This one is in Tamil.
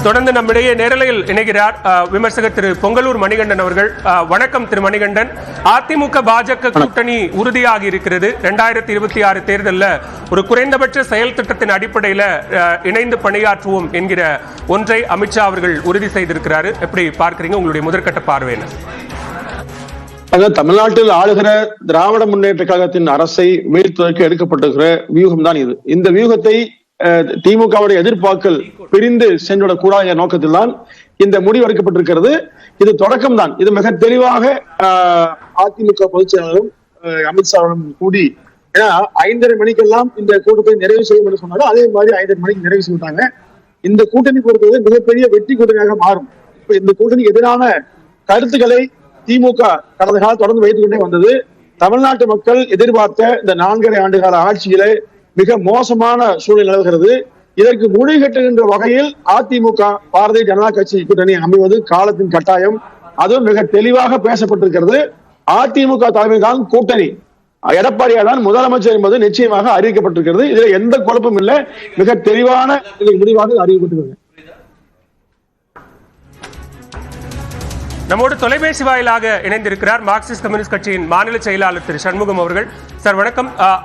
தொடர்ந்து நம்மிடையே நேரலையில் இணைகிறார் விமர்சகர் திரு பொங்கலூர் மணிகண்டன் அவர்கள். வணக்கம் திரு மணிகண்டன். அதிமுக பாஜக கூட்டணி உறுதியாகி இருக்கிறது. 2026 தேர்தலில் ஒரு குறைந்தபட்ச செயல் திட்டத்தின் அடிப்படையில் இணைந்து பணியாற்றுவோம் என்கிற ஒன்றை அமித்ஷா அவர்கள் உறுதி செய்திருக்கிறாரு. எப்படி பார்க்கிறீங்க? உங்களுடைய முதற்கட்ட பார்வை என்ன? தமிழ்நாட்டில் ஆளுகிற திராவிட முன்னேற்ற கழகத்தின் அரசை வீழ்த்துவதற்கு எடுக்கப்பட்டிருக்கிற வியூகம் தான் இது. இந்த வியூகத்தை திமுகவுடைய எதிர்பார்க்கல் பிரிந்து சென்றுவிடக் கூடாத நோக்கத்தில் தான் இந்த முடிவு எடுக்கப்பட்டிருக்கிறது. இது தொடக்கம் தான். இது மிக தெளிவாக அதிமுக பொதுச் செயலாளரும் அமித்ஷாவும் கூடி, ஏன்னா 5:30 மணிக்கெல்லாம் இந்த கூட்டத்தை நிறைவு செய்யும் என்று சொன்னாலும் அதே மாதிரி 5:30 மணிக்கு நிறைவு செய்தாங்க. இந்த கூட்டணி பொறுத்தவரை மிகப்பெரிய வெற்றி கூட்டணியாக மாறும். இப்ப இந்த கூட்டணிக்கு எதிரான கருத்துக்களை திமுக கடந்த காலம் தொடர்ந்து வைத்துக் கொண்டே வந்தது. தமிழ்நாட்டு மக்கள் எதிர்பார்த்த இந்த 4.5 ஆண்டு கால ஆட்சியிலே மிக மோசமான சூழ்நிலை நிலவுகிறது. இதற்கு முடிவு கட்டுகின்ற வகையில் அதிமுக பாரதிய ஜனதா கட்சி கூட்டணி அமைவது காலத்தின் கட்டாயம். அதுவும் மிக தெளிவாக பேசப்பட்டிருக்கிறது. அதிமுக தலைமைதான் கூட்டணி, எடப்பாடியா தான் முதலமைச்சர் என்பது நிச்சயமாக அறிவிக்கப்பட்டிருக்கிறது. இதுல எந்த குழப்பமும் இல்லை. மிக தெளிவான முடிவாக அறிவிக்கப்பட்டிருக்கிறது. நம்மோடு தொலைபேசி வாயிலாக இணைந்திருக்கிறார் மார்க்சிஸ்ட் கம்யூனிஸ்ட் கட்சியின் மாநில செயலாளர் திரு சண்முகம் அவர்கள். சார் வணக்கம்.